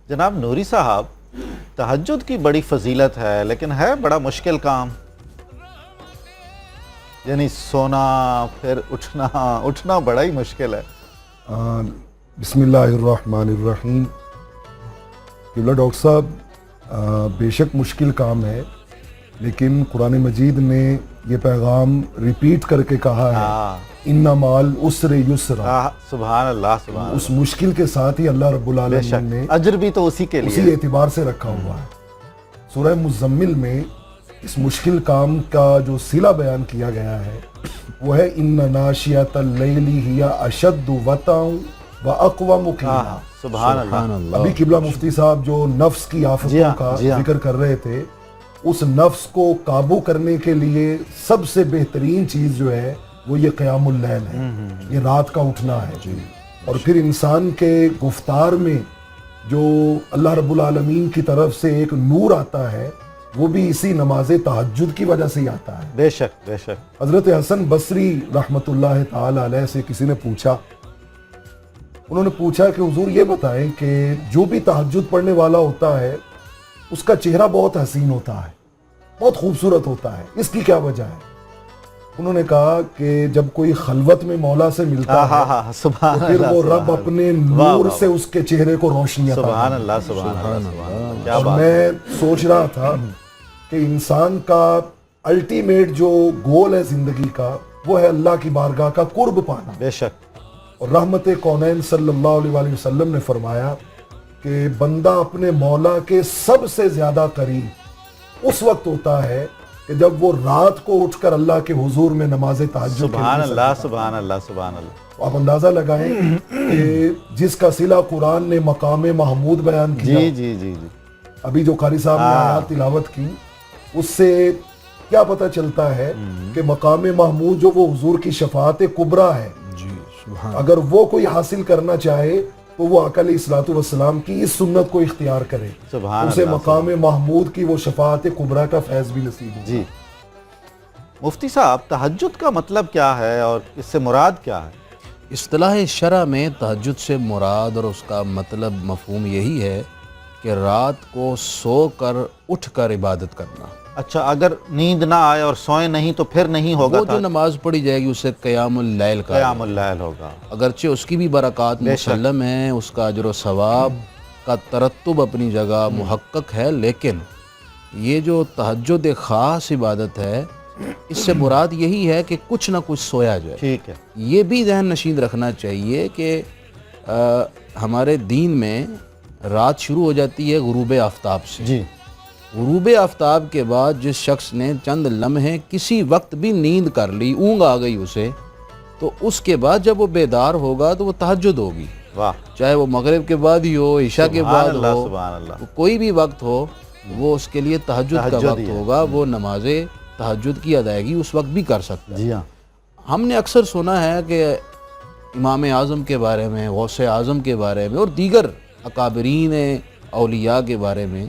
جناب نوری صاحب، تہجد کی بڑی فضیلت ہے لیکن ہے بڑا مشکل کام، یعنی سونا پھر اٹھنا بڑا ہی مشکل ہے۔ بسم اللہ الرحمن الرحیم۔ قبلہ ڈاکٹر صاحب، بے شک مشکل کام ہے، لیکن قرآن مجید نے یہ پیغام ریپیٹ کر کے کہا ہے ان مع العسر یسرا۔ سبحان اللہ، سبحان اس مشکل کے ساتھ ہی اللہ رب العالمین نے اجر بھی تو اسی کے لیے اسی اعتبار سے رکھا ہوا ہے۔ سورہ مزمل میں اس مشکل کام کا جو صلہ بیان کیا گیا ہے وہ ہے ان ناشئۃ اللیل ہی اشد وطئا واقوم قیلا۔ سبحان اللہ۔ ابھی قبلہ مفتی صاحب جو نفس کی آفتوں کا ذکر کر رہے تھے، اس نفس کو قابو کرنے کے لیے سب سے بہترین چیز جو ہے وہ یہ قیام اللیل ہے، یہ رات کا اٹھنا ہے۔ اور پھر انسان کے گفتار میں جو اللہ رب العالمین کی طرف سے ایک نور آتا ہے وہ بھی اسی نماز تہجد کی وجہ سے ہی آتا ہے۔ بے شک بے شک۔ حضرت حسن بصری رحمۃ اللہ تعالی علیہ سے کسی نے پوچھا، انہوں نے پوچھا کہ حضور یہ بتائیں کہ جو بھی تہجد پڑھنے والا ہوتا ہے اس کا چہرہ بہت حسین ہوتا ہے، بہت خوبصورت ہوتا ہے، اس کی کیا وجہ ہے؟ انہوں نے کہا کہ جب کوئی خلوت میں مولا سے ملتا ہے تو پھر وہ رب اپنے نور سے اس کے چہرے کو روشنی عطا سبحان اللہ، سبحان اللہ۔ اور میں سوچ رہا تھا کہ انسان کا الٹیمیٹ جو گول ہے زندگی کا وہ ہے اللہ کی بارگاہ کا قرب پانا۔ بے شک۔ اور رحمت کونین صلی اللہ علیہ وآلہ وسلم نے فرمایا کہ بندہ اپنے مولا کے سب سے زیادہ قریب اس وقت ہوتا ہے کہ جب وہ رات کو اٹھ کر اللہ کے حضور میں نماز تہجد سبحان اللہ، سبحان اللہ، سبحان اللہ۔ آپ اندازہ لگائیں کہ جس کا صلہ قرآن نے مقام محمود بیان کیا، جی جی جی جی، ابھی جو قاری صاحب نے آیات تلاوت کی، اس سے کیا پتہ چلتا ہے کہ مقام محمود جو وہ حضور کی شفاعت کبریٰ ہے، اگر وہ کوئی حاصل کرنا چاہے تو وہ آقا علیہ الصلوۃ والسلام کی اس سنت کو اختیار کرے، اسے مقام محمود کی وہ شفاعت کبریٰ کا فیض بھی نصیب ہو۔ جی مفتی صاحب، تہجد کا مطلب کیا ہے اور اس سے مراد کیا ہے؟ اصطلاح شرع میں تہجد سے مراد اور اس کا مطلب مفہوم یہی ہے کہ رات کو سو کر اٹھ کر عبادت کرنا۔ اچھا، اگر نیند نہ آئے اور سوئے نہیں تو پھر نہیں ہوگا؟ وہ جو نماز پڑھی جائے گی اسے قیام اللیل کا، قیام اللیل ہوگا، اگرچہ اس کی بھی برکات مسلم ہیں، اس کا اجر و ثواب کا ترتب اپنی جگہ محقق ہے، لیکن یہ جو تہجد ایک خاص عبادت ہے، اس سے مراد یہی ہے کہ کچھ نہ کچھ سویا جائے۔ ٹھیک ہے۔ یہ بھی ذہن نشین رکھنا چاہیے کہ ہمارے دین میں رات شروع ہو جاتی ہے غروب آفتاب سے۔ جی۔ غروب آفتاب کے بعد جس شخص نے چند لمحے کسی وقت بھی نیند کر لی، اونگ آ گئی اسے، تو اس کے بعد جب وہ بیدار ہوگا تو وہ تہجد ہوگی، واہ، چاہے وہ مغرب کے بعد ہی ہو، عشاء کے بعد ہو، سبحان اللہ، کوئی بھی وقت ہو، وہ اس کے لیے تہجد کا وقت ہوگا، وہ نماز تہجد کی ادائیگی اس وقت بھی کر سکتا ہے۔ جی ہاں۔ ہم نے اکثر سنا ہے کہ امام اعظم کے بارے میں، غوث اعظم کے بارے میں اور دیگر اکابرین اولیاء کے بارے میں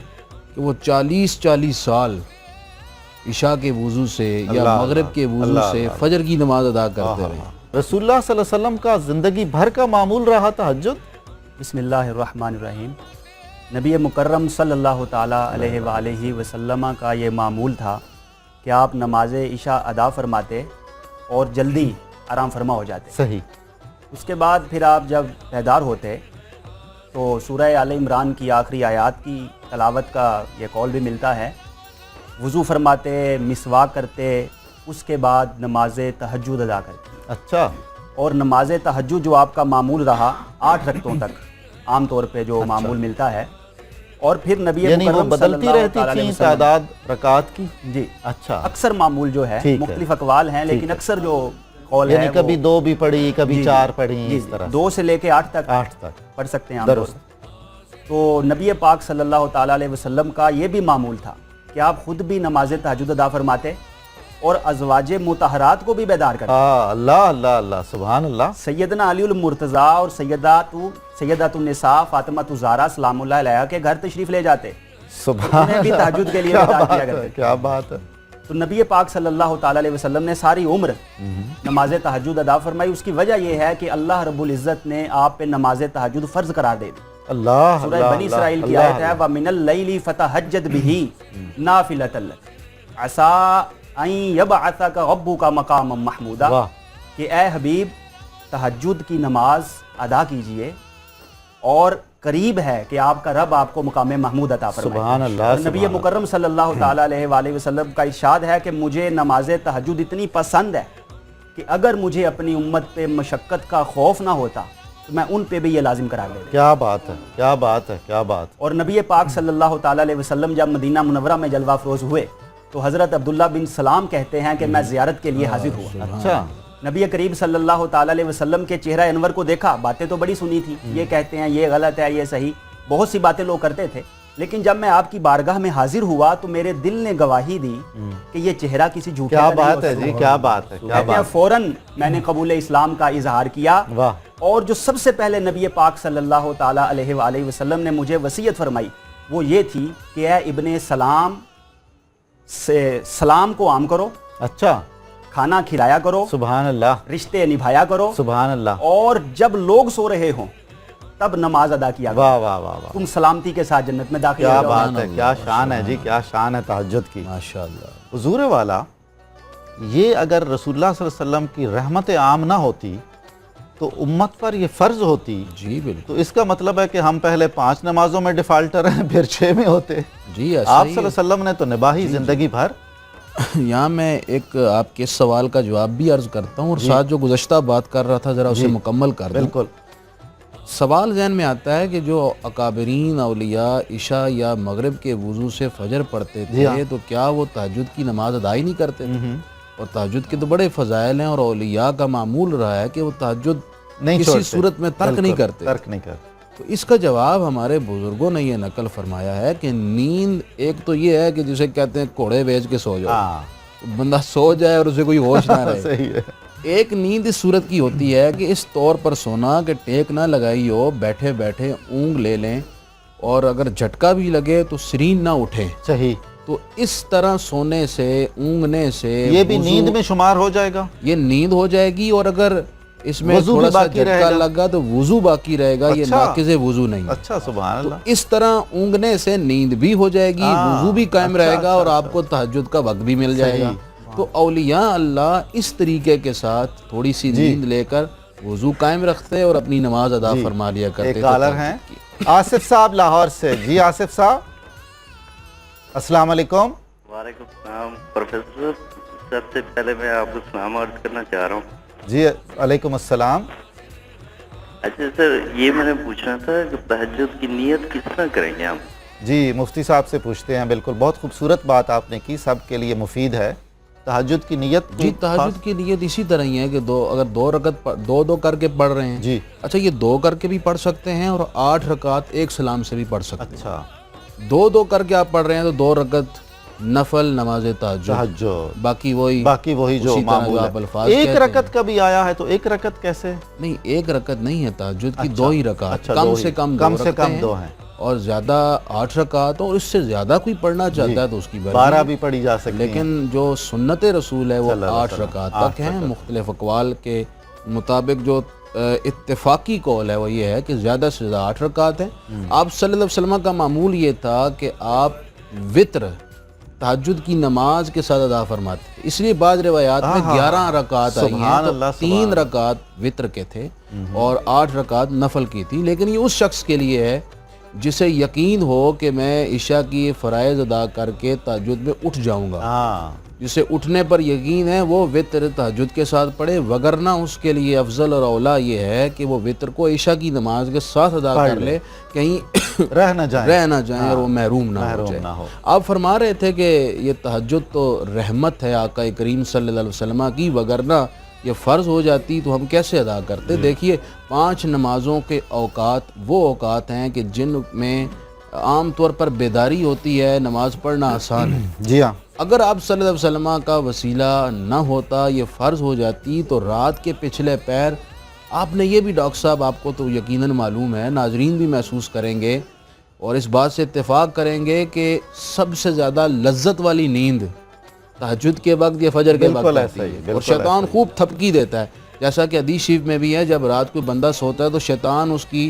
کہ وہ 40 سال عشاء کے وضو سے یا مغرب کے وضو سے فجر کی نماز ادا کرتے رہے۔ رسول اللہ صلی اللہ علیہ وسلم کا زندگی بھر کا معمول رہا تہجد؟ بسم اللہ الرحمن الرحیم۔ نبی مکرم صلی اللہ تعالیٰ علیہ وآلہ وسلم کا یہ معمول تھا کہ آپ نماز عشاء ادا فرماتے اور جلدی آرام فرما ہو جاتے۔ صحیح۔ اس کے بعد پھر آپ جب بیدار ہوتے تو سورہ آل عمران کی آخری آیات کی تلاوت کا یہ قول بھی ملتا ہے، وضو فرماتے، مسواک کرتے، اس کے بعد نماز تہجد ادا کرتے۔ اچھا۔ اور نماز تہجد جو آپ کا معمول رہا 8 رکعتوں تک عام طور پہ جو معمول ملتا ہے، اور پھر نبی یعنی وہ مکرم صلی بدلتی اللہ رہتی تعالیٰ علیہ تھی وسلم، تعداد رکعات کی؟ جی اچھا۔ اکثر معمول جو ہے مختلف اقوال ہیں، لیکن اکثر جو قول ہے یعنی کبھی 2 بھی پڑھی، کبھی 4 پڑھی، اس طرح 2 سے لے کے 8 تک پڑھ سکتے ہیں عام طور پر۔ تو نبی پاک صلی اللہ تعالیٰ علیہ وسلم کا یہ بھی معمول تھا کہ آپ خود بھی نماز تہجد ادا فرماتے اور ازواج مطہرات کو بھی بیدار کرتے۔ اللہ اللہ اللہ، سبحان اللہ۔ سیدنا علی المرتضیٰ اور سیدات النساء فاطمہ الزہرا سلام اللہ علیہا کے گھر تشریف لے جاتے، انہیں بھی تہجد کے لیے بیدار کیا کرتے۔ کیا بات ہے۔ تو نبی پاک صلی اللہ تعالیٰ علیہ وسلم نے ساری عمر نماز تہجد ادا فرمائی۔ اس کی وجہ یہ ہے کہ اللہ رب العزت نے آپ پہ نماز تہجد فرض قرار دے دی۔ اللہ سورہ اللہ بنی اسرائیل کی اللہ آیت ہے وَمِنَ اللَّيْلِ فَتَهَجَّدْ بِهِ نَافِلَةً لَكَ عَسَىٰ أَن يَبْعَثَكَ رَبُّكَ مَقَامًا مَحْمُودًا، واہ، کہ اے حبیب تہجد کی نماز ادا کیجئے اور قریب ہے کہ آپ کا رب آپ کو مقام محمود عطا فرمائے۔ سبحان اللہ، اور نبی سبحان مکرم صلی اللہ تعالیٰ علیہ وآلہ وسلم کا ارشاد ہے کہ مجھے نماز تہجد اتنی پسند ہے کہ اگر مجھے اپنی امت پہ مشقت کا خوف نہ ہوتا تو میں ان پہ بھی یہ لازم قرار دے دیتا۔ کیا بات ہے، کیا بات ہے، کیا بات۔ اور نبی پاک صلی اللہ تعالیٰ علیہ وسلم جب مدینہ منورہ میں جلوہ افروز ہوئے تو حضرت عبداللہ بن سلام کہتے ہیں کہ میں زیارت کے لیے حاضر ہوا۔ اچھا، نبی کریم صلی اللہ تعالیٰ علیہ وسلم کے چہرہ انور کو دیکھا، باتیں تو بڑی سنی تھی، یہ کہتے ہیں یہ غلط ہے، یہ صحیح، بہت سی باتیں لوگ کرتے تھے، لیکن جب میں آپ کی بارگاہ میں حاضر ہوا تو میرے دل نے گواہی دی کہ یہ چہرہ کسی جھوٹے کیا کا نہیں ہو بات ہے سکتا۔ جی، کیا بات ہے، کیا کہتے ہیں بات۔ فوراً میں نے قبول اسلام کا اظہار کیا، واہ، اور جو سب سے پہلے نبی پاک صلی اللہ تعالیٰ علیہ وآلہ وسلم نے مجھے وصیت فرمائی وہ یہ تھی کہ اے ابن سلام سے سلام کو عام کرو، اچھا، کھانا کھلایا کرو، سبحان اللہ، رشتے نبھایا کرو، سبحان اللہ، اور جب لوگ سو رہے ہوں تب نماز ادا کیا کرو، واہ واہ واہ واہ، تم سلامتی کے ساتھ جنت میں داخل کیا ہو جاؤ۔ بات ہے، کیا شان ہے جی، کیا شان ہے تہجد کی۔ ماشاءاللہ۔ حضور والا، یہ اگر رسول اللہ صلی اللہ علیہ وسلم کی رحمت عام نہ ہوتی تو امت پر یہ فرض ہوتی، جی بالکل، تو اس کا مطلب ہے کہ ہم پہلے 5 نمازوں میں ڈیفالٹر ہیں، پھر 6 میں ہوتے۔ جی آپ ایسا صلی اللہ علیہ وسلم نے تو نباہی زندگی بھر۔ یہاں میں ایک آپ کے اس سوال کا جواب بھی عرض کرتا ہوں اور ساتھ جو گزشتہ بات کر رہا تھا ذرا اسے مکمل کر دوں۔ بالکل، سوال ذہن میں آتا ہے کہ جو اکابرین اولیاء عشاء یا مغرب کے وضو سے فجر پڑھتے تھے تو کیا وہ تہجد کی نماز ادا ہی نہیں کرتے تھے؟ اور تہجد کے تو بڑے فضائل ہیں اور اولیاء کا معمول رہا ہے کہ وہ تہجد نہیں کسی چھوڑتے، صورت میں ترک نہیں کرتے۔ ترک نہیں کرتے۔ تو اس کا جواب ہمارے بزرگوں نے یہ نقل فرمایا ہے کہ نیند ایک تو یہ ہے کہ جسے کہتے ہیں کوڑے بیچ کے سو جاؤ، ہاں، بندہ سو جائے اور اسے کوئی ہوش نہ رہے۔ صحیح ہے، ایک نیند اس صورت کی ہوتی ہے کہ اس طور پر سونا کہ ٹیک نہ لگائی ہو، بیٹھے بیٹھے اونگ لے لیں اور اگر جھٹکا بھی لگے تو سرین نہ اٹھیں۔ صحیح۔ تو اس طرح سونے سے، اونگنے سے یہ بھی وضو- نیند میں شمار ہو جائے گا؟ یہ نیند ہو جائے گی، اور اگر اس میں وضو بھی تھوڑا سا باقی رہے جھٹکا گا۔ لگا تو وضو باقی رہے گا، یہ اچھا۔ ناقض وضو نہیں ہے۔ اچھا، سبحان اللہ۔ اس طرح اونگنے سے نیند بھی ہو جائے گی، وضو بھی قائم اچھا، رہے گا اور آپ کو تہجد کا وقت بھی مل جائے گا۔ تو اولیاء اللہ اس طریقے کے ساتھ تھوڑی سی نیند لے کر وضو قائم رکھتے اور اپنی نماز ادا فرما لیا کرتے۔ ایک کالر ہیں آصف صاحب لاہور سے۔ جی آصف صاحب، السلام علیکم۔ وعلیکم السلام پروفیسر، سب سے پہلے میں آپ کو سلام عرض کرنا چاہ رہا ہوں۔ جی علیکم السلام۔ اچھا سر، یہ میں نے پوچھنا تھا کہ تہجد کی نیت کس طرح کریں گے ہم؟ جی مفتی صاحب سے پوچھتے ہیں۔ بالکل، بہت خوبصورت بات آپ نے کی، سب کے لیے مفید ہے۔ تہجد کی نیت جی تہجد کی نیت اسی طرح ہی ہے کہ اگر 2 رکعت دو کر کے پڑھ رہے ہیں، جی، اچھا یہ 2 کر کے بھی پڑھ سکتے ہیں اور 8 رکعت ایک سلام سے بھی پڑھ سکتے ہیں۔ اچھا، 2 کر کے آپ پڑھ رہے ہیں تو 2 رکعت نفل نماز تہجد، تہجد، باقی وہی جو اسی طرح معمول آپ ہے۔ الفاظ ایک کہتے ہیں۔ رکعت کا بھی آیا ہے تو ایک رکعت کیسے؟ نہیں، 1 رکعت نہیں ہے تہجد کی، 2 ہی رکعت، اچھا، کم 2 سے ہی، کم کم 2 سے رکھتے کم ہیں 2 ہیں، اور زیادہ 8 رکعت اور اس سے زیادہ کوئی پڑھنا چاہتا ہے تو اس کی 12 بھی پڑھی جا سکتی ہیں۔ لیکن جو سنت رسول ہے وہ صلی اللہ علیہ 8 وسلم، رکعت 8 تک ہیں۔ مختلف اقوال کے مطابق جو اتفاقی قول ہے وہ یہ ہے کہ زیادہ سے زیادہ 8 رکعت ہیں۔ آپ صلی اللہ علیہ وسلم کا معمول یہ تھا کہ آپ وطر تہجد کی نماز کے ساتھ ادا فرماتے تھے، اس لیے بعض روایات میں 11 رکعت آئی ہیں، سبحان تو اللہ، 3 رکعت وطر کے تھے اور 8 رکعت نفل کی تھی۔ لیکن یہ اس شخص کے لیے ہے جسے یقین ہو کہ میں عشاء کی فرائض ادا کر کے تہجد میں اٹھ جاؤں گا، ہاں، جسے اٹھنے پر یقین ہے وہ وطر تہجد کے ساتھ پڑھے، وگرنہ اس کے لیے افضل اور اولا یہ ہے کہ وہ وطر کو عشاء کی نماز کے ساتھ ادا کر لے، کہیں رہ نہ جائیں، اور وہ محروم نہ ہو جائے۔ آپ فرما رہے تھے کہ یہ تہجد تو رحمت ہے آقا کریم صلی اللہ علیہ وسلم کی، وگرنہ یہ فرض ہو جاتی تو ہم کیسے ادا کرتے؟ دیکھیے 5 نمازوں کے اوقات وہ اوقات ہیں کہ جن میں عام طور پر بیداری ہوتی ہے، نماز پڑھنا آسان ہے۔ جی ہاں، اگر آپ صلی اللہ علیہ وسلم کا وسیلہ نہ ہوتا، یہ فرض ہو جاتی تو رات کے پچھلے پیر آپ نے یہ بھی ڈاکٹر صاحب آپ کو تو یقیناً معلوم ہے، ناظرین بھی محسوس کریں گے اور اس بات سے اتفاق کریں گے کہ سب سے زیادہ لذت والی نیند تہجد کے وقت یا فجر کے وقت آتی ہے، اور شیطان خوب تھپکی دیتا ہے، جیسا کہ حدیث شریف میں بھی ہے جب رات کو بندہ سوتا ہے تو شیطان اس کی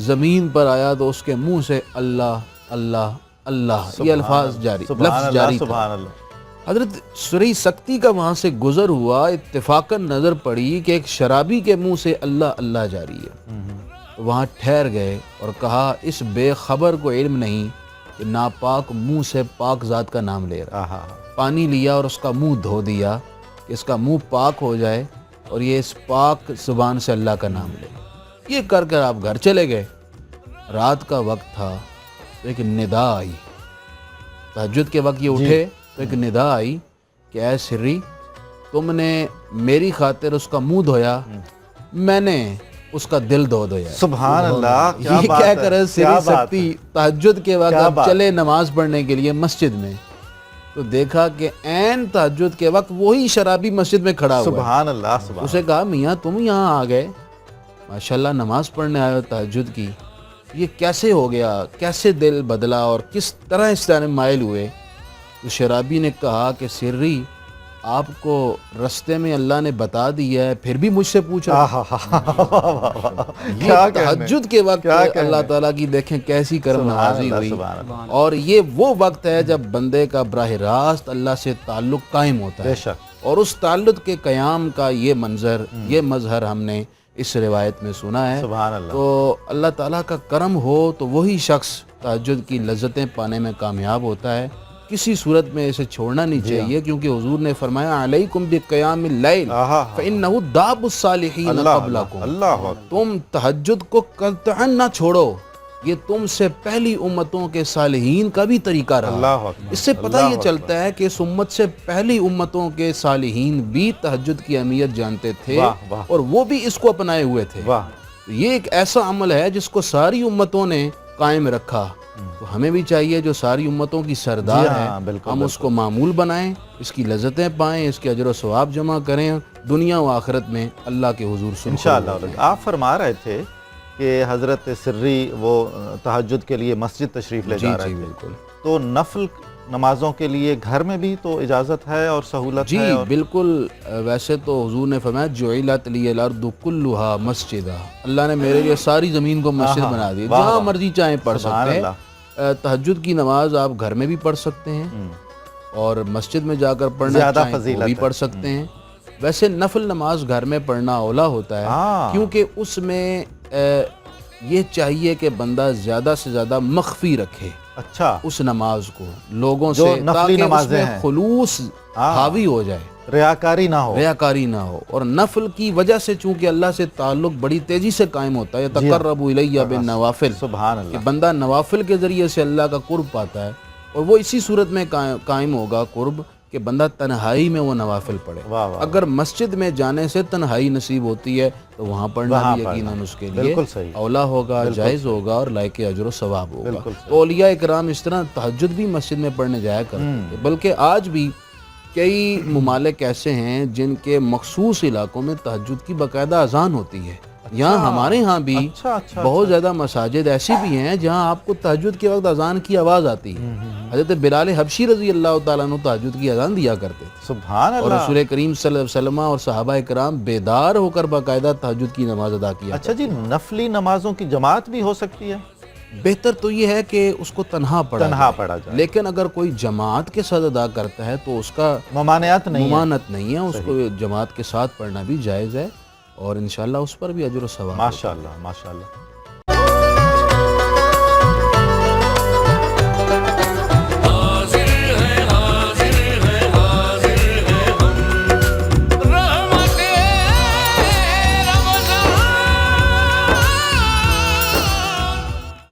زمین پر آیا تو اس کے منہ سے اللہ اللہ اللہ یہ الفاظ جاری، لفظ جاری تھا۔ سبحان اللہ۔ حضرت سورہ سکتی کا وہاں سے گزر ہوا، اتفاقاً نظر پڑی کہ ایک شرابی کے منہ سے اللہ اللہ جاری ہے، تو وہاں ٹھہر گئے اور کہا اس بے خبر کو علم نہیں کہ ناپاک منہ سے پاک ذات کا نام لے رہا۔ آہا، پانی لیا اور اس کا منہ دھو دیا کہ اس کا منہ پاک ہو جائے اور یہ اس پاک زبان سے اللہ کا نام لے۔ یہ کر کر آپ گھر چلے گئے۔ رات کا وقت تھا تو ایک ندا آئی، تہجد کے وقت یہ اٹھے تو ایک ندا آئی کہ اے سری، تم نے میری خاطر اس کا منہ دھویا، میں نے اس کا دل دھو دیا۔ سبحان اللہ، کیا یہ بات کیا ہے، کرے کیا سری بات ہے۔ سکتی تہجد کے وقت کیا اب بات۔ چلے نماز پڑھنے کے لیے مسجد میں، تو دیکھا کہ عین تہجد کے وقت وہی شرابی مسجد میں کھڑا ہوا ہے۔ سبحان اللہ، سبحان اسے کہا میاں تم یہاں آ گئے، ماشاءاللہ نماز پڑھنے آئے ہو تہجد کی، یہ کیسے ہو گیا، کیسے دل بدلا اور کس طرح اس طرح مائل ہوئے؟ تو شرابی نے کہا کہ سری، آپ کو رستے میں اللہ نے بتا دیا ہے پھر بھی مجھ سے پوچھ رہا ہے۔ یہ تہجد کے وقت اللہ تعالیٰ کی دیکھیں کیسی کرم نوازی ہوئی، اور یہ وہ وقت ہے جب بندے کا براہ راست اللہ سے تعلق قائم ہوتا ہے، بے شک۔ اور اس تعلق کے قیام کا یہ منظر، یہ مظہر ہم نے اس روایت میں سنا ہے۔ سبحان اللہ۔ تو اللہ تعالیٰ کا کرم ہو تو وہی شخص تہجد کی لذتیں پانے میں کامیاب ہوتا ہے، کسی صورت میں اسے چھوڑنا نہیں چاہیے، کیونکہ حضور نے فرمایا علیکم بقیام اللیل فإنہ داب الصالحین قبلکم، اللہ، تم تہجد کو قطعاً نہ چھوڑو، یہ تم سے پہلی امتوں کے صالحین کا بھی طریقہ رہا۔ اللہ اکبر، اس سے پتہ یہ چلتا ہے کہ اس امت سے پہلی امتوں کے صالحین بھی تہجد کی اہمیت جانتے تھے، اور وہ بھی اس کو اپنائے ہوئے تھے۔ یہ ایک ایسا عمل ہے جس کو ساری امتوں نے قائم رکھا، تو ہمیں بھی چاہیے جو ساری امتوں کی سردار ہے ہم اس کو معمول بنائیں، اس کی لذتیں پائیں، اس کے اجر و ثواب جمع کریں، دنیا و آخرت میں اللہ کے حضور انشاءاللہ۔ آپ فرما رہے تھے کہ حضرت سری وہ تہجد کے لیے مسجد تشریف لے جا رہے تھے، بالکل، تو نفل نمازوں کے لیے گھر میں بھی تو اجازت ہے اور سہولت ہے؟ جی بالکل، ویسے تو حضور نے فرمایا جعلت لی الارض کلھا مسجدا، اللہ نے میرے لیے ساری زمین کو مسجد بنا دی، جہاں مرضی چاہیں پڑھ سکتے ہیں۔ تہجد کی نماز آپ گھر میں بھی پڑھ سکتے ہیں اور مسجد میں جا کر پڑھنا چاہیں وہ بھی پڑھ سکتے ہیں۔ ویسے نفل نماز گھر میں پڑھنا اولا ہوتا ہے، کیونکہ اس میں یہ چاہیے کہ بندہ زیادہ سے زیادہ مخفی رکھے اچھا اس نماز کو لوگوں سے، تاکہ اس میں خلوص حاوی ہو جائے، ریاکاری نہ ہو، ریاکاری نہ ہو۔ اور نفل کی وجہ سے چونکہ اللہ سے تعلق بڑی تیزی سے قائم ہوتا ہے، تقرب الیہ بالنوافل، سبحان اللہ، کہ بندہ نوافل کے ذریعے سے اللہ کا قرب پاتا ہے، اور وہ اسی صورت میں قائم ہوگا قرب کہ بندہ تنہائی میں وہ نوافل پڑھے۔ اگر مسجد میں جانے سے تنہائی نصیب ہوتی ہے تو وہاں پڑھنا بھی یقیناً اس کے لیے اولا ہوگا، جائز ہوگا اور لائق اجر و ثواب ہوگا۔ تو اولیاء اکرام اس طرح تہجد بھی مسجد میں پڑھنے جایا کرتے تھے، بلکہ آج بھی کئی ممالک ایسے ہیں جن کے مخصوص علاقوں میں تہجد کی باقاعدہ اذان ہوتی ہے۔ یہاں ہمارے ہاں بھی بہت زیادہ مساجد ایسی بھی ہیں جہاں آپ کو تہجد کے وقت اذان کی آواز آتی ہے۔ حضرت بلال حبشی رضی اللہ تعالیٰ عنہ تہجد کی اذان دیا کرتے تھے، سبحان اللہ، اور رسول کریم صلی اللہ علیہ وسلم اور صحابہ کرام بیدار ہو کر باقاعدہ تہجد کی نماز ادا کیا۔ اچھا جی، نفلی نمازوں کی جماعت بھی ہو سکتی ہے؟ بہتر تو یہ ہے کہ اس کو تنہا پڑھا جائے، لیکن اگر کوئی جماعت کے ساتھ ادا کرتا ہے تو اس کا ممانعت نہیں ہے، اس کو جماعت کے ساتھ پڑھنا بھی جائز ہے، اور انشاءاللہ اس پر بھی اجر و ثواب۔ ماشاءاللہ، ماشاءاللہ۔